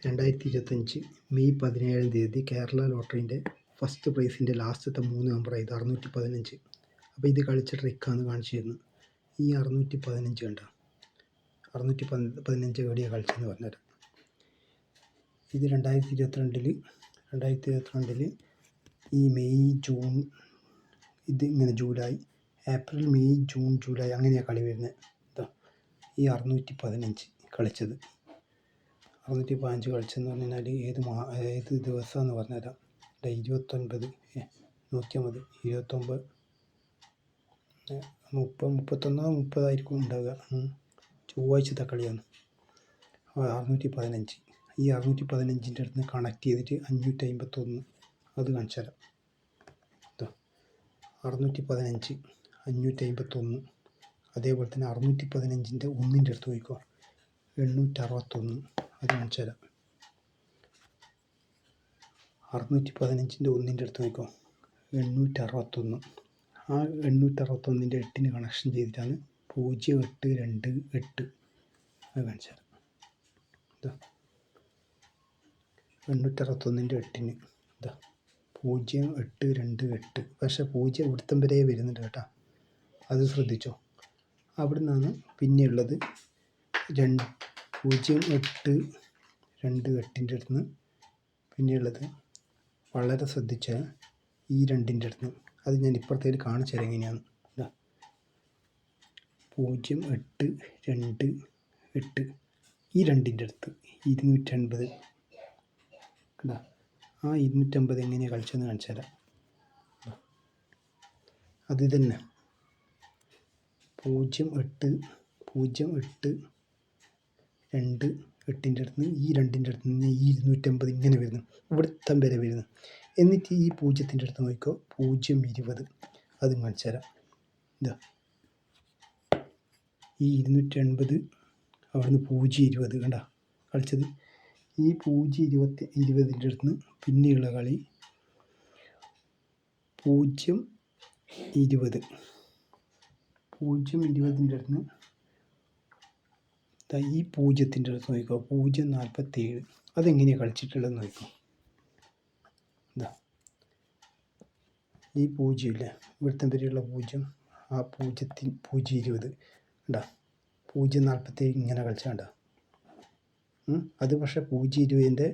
2025 May 17 Kerala ലോട്ടറീൻ്റെ first പ്രൈസിൻ്റെ ലാസ്റ്റത്തെ 3 നമ്പറാണ് ഇത് 615. അപ്പോൾ ഇത് കളിച്ച ട്രിക്കാണ് കാണിച്ചു തരുന്നത്. ഈ 615 കണ്ട 615 എവിടെയാണ് കളിച്ചതെന്ന് പറഞ്ഞുതരാം. ഇത് 2022 ഈ മെയ് ജൂൺ ഇത് ഇങ്ങനെ July April May June July അങ്ങനെയാണ് കളി വരുന്നത്. ഈ 615 കളിച്ചത് 615 കളിച്ചെന്ന് പറഞ്ഞു കഴിഞ്ഞാൽ ഏത് ദിവസമാണെന്ന് പറഞ്ഞുതരാം. 29 നോക്കിയാൽ മതി. 29 30 ആയിരിക്കും ഉണ്ടാവുക. ചൊവ്വാഴ്ചത്തെ കളിയാണ് 615. ഈ 615ൻ്റെ അടുത്ത് കണക്ട് ചെയ്തിട്ട് 551 അത് കാണിച്ചു തരാം. 615 551. അതേപോലെ തന്നെ 615ൻ്റെ ഒന്നിൻ്റെ അടുത്ത് നോക്കിക്കോ 861 അത് കാണിച്ചു തരാം. 615ൻ്റെ ഒന്നിൻ്റെ അടുത്ത് നോക്കിക്കോ 861. ആ 861ൻ്റെ 8ന് കണക്ഷൻ ചെയ്തിട്ടാണ് 0828 അത് കാണിച്ചു തരാം. 861ൻ്റെ 8ന് 0828. പക്ഷേ 0 ഇവിടുത്തം വരെ വരുന്നുണ്ട് കേട്ടോ, അത് ശ്രദ്ധിച്ചോ. അവിടെ നിന്നാണ് പിന്നെയുള്ളത് 0828ൻ്റെ അടുത്ത് നിന്ന് പിന്നെയുള്ളത് വളരെ ശ്രദ്ധിച്ച ഈ 2ൻ്റെ അടുത്ത് നിന്ന്. അത് ഞാൻ ഇപ്പുറത്തേക്ക് കാണിച്ചു തരാം എങ്ങനെയാണ്. 0828 ഈ 2ൻ്റെ അടുത്ത് 250 കണ്ടാ. ആ 250 എങ്ങനെയാണ് കളിച്ചതെന്ന് കാണിച്ചു തരാം. അത് തന്നെ 0828ൻ്റെ അടുത്ത് നിന്ന് ഈ 2ൻ്റെ അടുത്ത് നിന്ന് ഈ 250 ഇങ്ങനെ വരുന്നു, ഇവിടുത്തം വരെ വരുന്നു. എന്നിട്ട് ഈ 0ൻ്റെ അടുത്ത് നോക്കിക്കോ 020 അതും കാണിച്ചു തരാം. ഈ 280 അവിടുന്ന് 020 കണ്ട കളിച്ചത്. ഈ 020ൻ്റെ അടുത്ത് നിന്ന് പിന്നെയുള്ള കളി 020ൻ്റെ അടുത്ത് നിന്ന് ഈ 0ൻ്റെ അടുത്ത് നോക്കിക്കോ 047. അതെങ്ങനെയാണ് കളിച്ചിട്ടുള്ളതെന്ന് നോക്കിക്കോ. ഈ 0 ഇല്ലേ ഇവിടുത്തെ വരെയുള്ള 0, ആ 020 കണ്ടാ 047 ഇങ്ങനെ കളിച്ചാണ്ട. അത് പക്ഷേ 020ൻ്റെ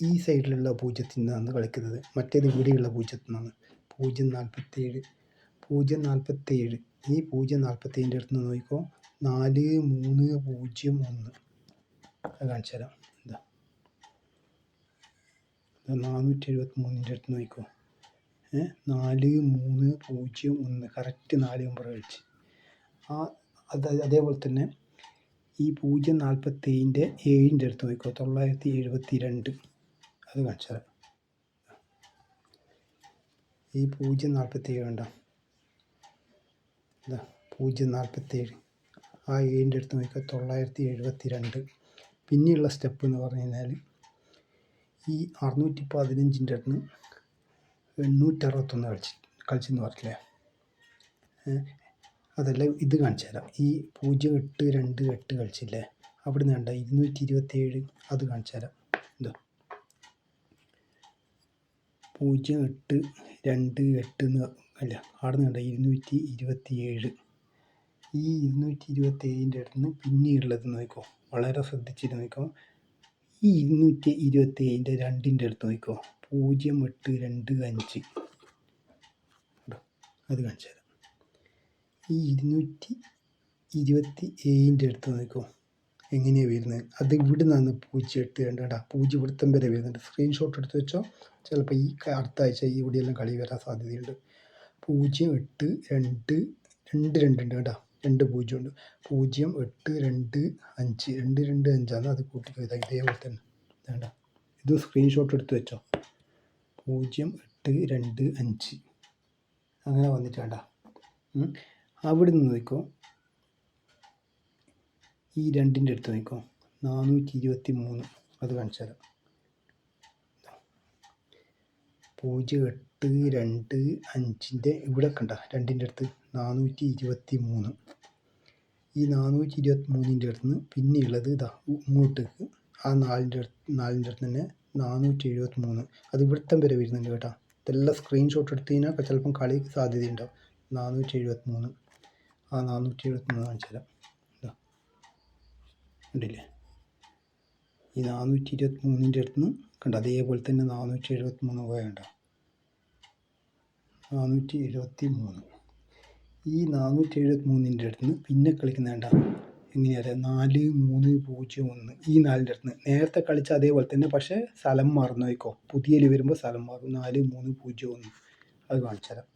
ഈ സൈഡിലുള്ള 0ത്തിൽ നിന്നാണ് കളിക്കുന്നത്, മറ്റേത് ഇവിടെയുള്ള 0ത്തിൽ നിന്നാണ്. 047 ഈ 047ൻ്റെ അടുത്ത് നിന്ന് നോക്കിക്കോ 4301 അത് കാണിച്ചു തരാം. 473ൻ്റെ അടുത്ത് നോക്കിക്കോ 4301 കറക്റ്റ് 4 നമ്പർ കളിച്ച്. അതേപോലെ തന്നെ ഈ 047ൻ്റെ 7ൻ്റെ അടുത്ത് നോക്കിക്കോ 972 അത് കാണിച്ചു തരാം. ഈ 047 വേണ്ട 047 ആ 7ൻ്റെ അടുത്ത് നോക്കിക്കോ 972. പിന്നെയുള്ള സ്റ്റെപ്പ് എന്ന് പറഞ്ഞു കഴിഞ്ഞാൽ ഈ 615ൻ്റെ അടുത്ത് 861 കളിച്ചെന്ന് പറഞ്ഞില്ലേ. അതല്ല ഇത് കാണിച്ചു തരാം. ഈ 0828 കളിച്ചില്ലേ അവിടെ നിന്ന് കണ്ട 227 അത് കാണിച്ചു തരാം. 0828 അല്ല അവിടെ നിന്ന് കണ്ട 227. ഈ 227ൻ്റെ അടുത്ത് നിന്ന് പിന്നെയുള്ളത് നോക്കിക്കോ, വളരെ ശ്രദ്ധിച്ചിട്ട് നോക്കിക്കോ. ഈ 227ൻ്റെ 2ൻ്റെ അടുത്ത് നോക്കിക്കോ 0825 അത് കാണിച്ചു തരാം. ഈ 227ൻ്റെ അടുത്ത് നോക്കിക്കോ എങ്ങനെയാണ് വരുന്നത്. അത് ഇവിടെ നിന്നാണ് 082 കേട്ടോ. 0 ഇവിടുത്തം വരെ വരുന്നുണ്ട്. സ്ക്രീൻഷോട്ട് എടുത്ത് വെച്ചോ, ചിലപ്പോൾ ഈ അടുത്ത ആഴ്ച ഇവിടെയെല്ലാം കളി വരാൻ സാധ്യതയുണ്ട്. 082 ഉണ്ട് കേട്ടോ, 20 ഉണ്ട്. 0825 225 അത് കൂട്ടിക്കോ. ഇതേപോലെ തന്നെ വേണ്ട, ഇത് സ്ക്രീൻഷോട്ട് എടുത്ത് വെച്ചോ. 0825 അങ്ങനെ വന്നിട്ട് വേണ്ട. അവിടെ നിന്ന് നോക്കിക്കോ ഈ 2ൻ്റെ അടുത്ത് നോക്കിക്കോ 423 അത് കാണിച്ചു തരാം. 0825ൻ്റെ ഇവിടെ കണ്ട 2ൻ്റെ അടുത്ത് 423. ഈ 423ൻ്റെ അടുത്ത് നിന്ന് പിന്നെയുള്ളത് ഇങ്ങോട്ടേക്ക് ആ നാലിൻ്റെ അടുത്ത് തന്നെ 473. അത് ഇവിടുത്തം വരെ വരുന്നുണ്ട് കേട്ടോ. ഇതെല്ലാം സ്ക്രീൻഷോട്ട് എടുത്ത് കഴിഞ്ഞാൽ ചിലപ്പം കളി സാധ്യതയുണ്ടാവും. 473. ആ 473 കാണിച്ചു തരാം. ഇതാ ഉണ്ടല്ലേ, ഈ 423 അടുത്ത് നിന്ന് കണ്ട അതേപോലെ തന്നെ 473 പോയണ്ട. 473. ഈ 473 അടുത്ത് നിന്ന് പിന്നെ കളിക്കുന്ന വേണ്ട എങ്ങനെയാ 4, 3, 0, 1. ഈ 4ൻ്റെ അടുത്ത് നിന്ന് നേരത്തെ കളിച്ച അതേപോലെ തന്നെ, പക്ഷേ സ്ഥലം മാറുന്നു നോക്കോ. പുതിയല് വരുമ്പോൾ സ്ഥലം മാറും. 4, 3, 0, 1. അത് കാണിച്ചു തരാം.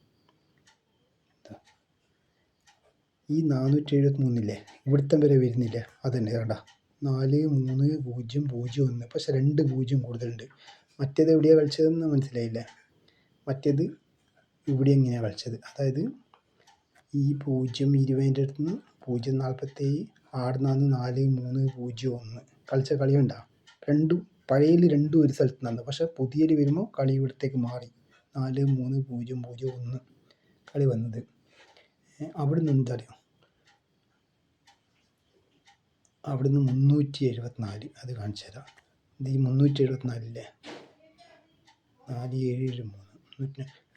ഈ 473 ഇവിടുത്തെ വരെ വരുന്നില്ല. അതന്നെ വേണ്ട 4, 3, 0, 0, 1. പക്ഷെ 2 0 കൂടുതലുണ്ട്. മറ്റേത് എവിടെയാണ് കളിച്ചതെന്ന് മനസ്സിലായില്ലേ. മറ്റേത് ഇവിടെ എങ്ങനെയാണ് കളിച്ചത്, അതായത് ഈ 0, 20ൻ്റെ അടുത്ത് നിന്ന് 0, 47 ആടുന്നാന്ന് 4, 3, 0, 1 കളിച്ച കളി ഉണ്ടാ. രണ്ടും പഴയയിൽ രണ്ടും ഒരു സ്ഥലത്ത് നിന്നാണ്, പക്ഷെ പുതിയയിൽ വരുമ്പോൾ കളി ഇവിടത്തേക്ക് മാറി. 4, 3, 0, 0, 1 കളി വന്നത്. അവിടുന്ന് എന്താ അറിയാം, അവിടുന്ന് 374. അത് കാണിച്ചു തരാം. ഇത് ഈ 374 4, 7, 3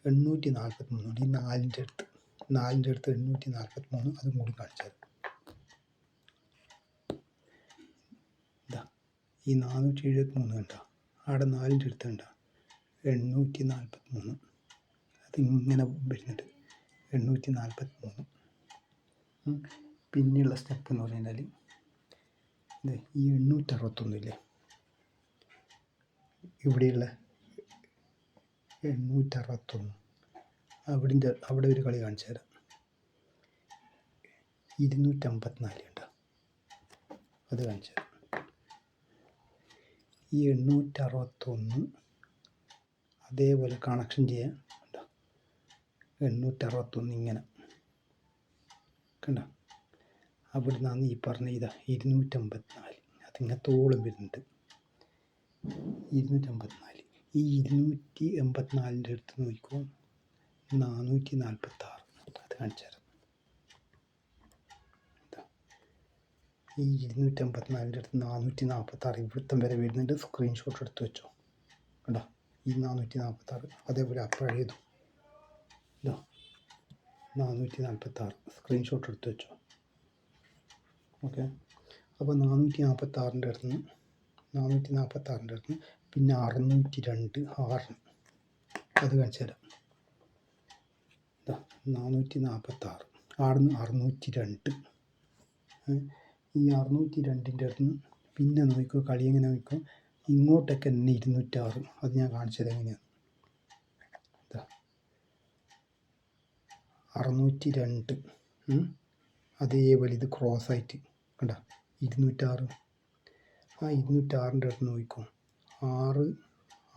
843. ഈ 4ൻ്റെ അടുത്ത് 843. അതും കൂടി കാണിച്ചു തരാം. ഇതാ ഈ 473 കണ്ടോ, അവിടെ 4ൻ്റെ അടുത്ത് കണ്ടോ 843. അതിങ്ങനെ വരുന്നുണ്ട് 843. പിന്നെയുള്ള സ്റ്റെപ്പ് എന്ന് പറഞ്ഞാൽ ഈ 861 ഇല്ലേ, ഇവിടെയുള്ള 861 അവിടെ ഒരു കളി കാണിച്ചു തരാം. 254 ഉണ്ടോ, അത് കാണിച്ചു തരാം. ഈ 861 അതേപോലെ കണക്ഷൻ ചെയ്യാൻ ഉണ്ടോ. 861 ഇങ്ങനെ കണ്ടോ, അവിടെ നിന്നാണ് ഈ പറഞ്ഞ ഇതാ 254. അതിങ്ങനത്തോളം വരുന്നുണ്ട് 254. ഈ 284ൻ്റെ അടുത്ത് നോക്കിക്കോ 446. അത് കാണിച്ചു തരാം. ഈ 254ൻ്റെ അടുത്ത് 446 ഇവിടുത്തം വരെ വരുന്നുണ്ട്. സ്ക്രീൻഷോട്ട് എടുത്ത് വെച്ചോ കേട്ടോ. ഈ 446 അതേപോലെ പഴയതും ഇതാ 446 സ്ക്രീൻഷോട്ട് എടുത്ത് വെച്ചോ. ഓക്കെ, അപ്പോൾ 446ൻ്റെ അടുത്ത് നിന്ന് പിന്നെ 602 6 അത് കാണിച്ചു തരാം. ഇതാ 446 ആടുന്ന് 602. ഈ 602ൻ്റെ അടുത്ത് നിന്ന് പിന്നെ നോക്കിക്കോ കളി എങ്ങനെ നോക്കിക്കോ. ഇങ്ങോട്ടൊക്കെ തന്നെ 206. അത് ഞാൻ കാണിച്ചത് എങ്ങനെയാണ്. ഇതാ 602 അതേപോലെ ഇത് ക്രോസ് ആയിട്ട് കണ്ട 206. ആ 206ൻ്റെ അടുത്ത് നോക്കിക്കോ 6,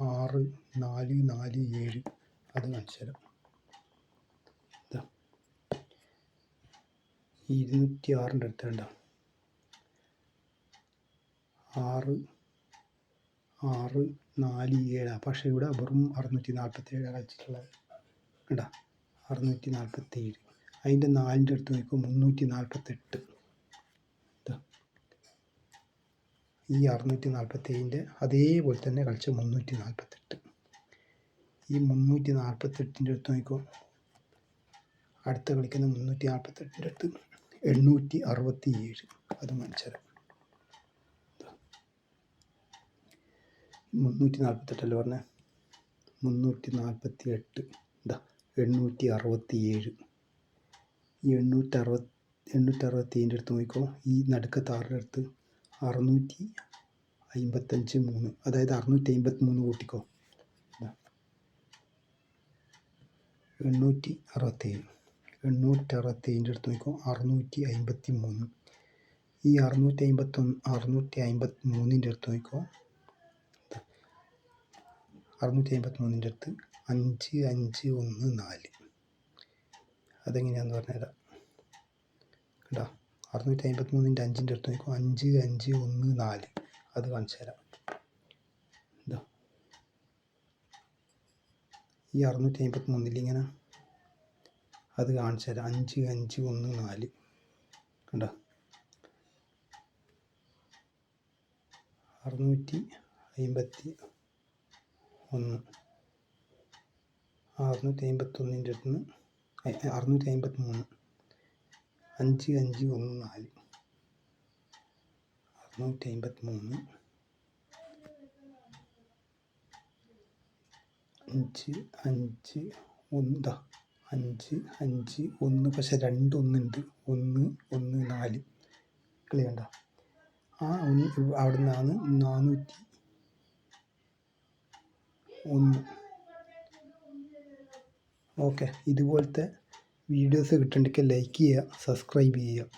6, 4, 4, 7. അത് കാണിച്ചു തരാം. ഇതാ ഈ 206ൻ്റെ അടുത്ത് കണ്ട 6, 6, 4, 7. പക്ഷേ ഇവിടെ വെറും 647 കളിച്ചിട്ടുള്ളത് കേട്ടോ. 647. അതിൻ്റെ 4ൻ്റെ അടുത്ത് നോക്കുമ്പോൾ 348. ഈ 647ൻ്റെ അതേപോലെ തന്നെ കളിച്ച 348. ഈ 348ൻ്റെ അടുത്ത് നോക്കുമ്പോൾ അടുത്ത കളിക്കുന്ന 348ൻ്റെ അടുത്ത് 867. അത് മനസ്സിലാവും. 348 പറഞ്ഞാൽ 348. ഇതാ 867. ഈ 867ൻ്റെ അടുത്ത് നോക്കിക്കോ. ഈ നടുക്കത്തെ 6ൻ്റെ അടുത്ത് 655 3. അതായത് 653 കൂട്ടിക്കോ. 867. 867ൻ്റെ അടുത്ത് നോക്കിക്കോ 653. ഈ 653ൻ്റെ അടുത്ത് നോക്കിക്കോ 653ൻ്റെ അടുത്ത് 5, 5, 1, 4. അതെങ്ങനെയാണെന്ന് പറഞ്ഞുതരാം കേട്ടോ. 653ൻ്റെ 5ൻ്റെ അടുത്ത് നോക്കിക്കോ 5, 5, 1, 4. അത് കാണിച്ചു തരാം. ഇതാ ഈ 653 ഇങ്ങനെ അത് കാണിച്ചു തരാം. 5, 5, 1, 4 കണ്ടോ. 651 651ൻ്റെ അടുത്ത് 653 5514 653 551 551 പക്ഷെ 2 1 ഉണ്ട് 1 1 4 കളിയണ്ട ആ അവിടെ നിന്നാണ് 401. ഓക്കെ, ഇതുപോലത്തെ വീഡിയോസ് കിട്ടണമെങ്കിൽ ലൈക്ക് ചെയ്യുക, സബ്സ്ക്രൈബ് ചെയ്യുക.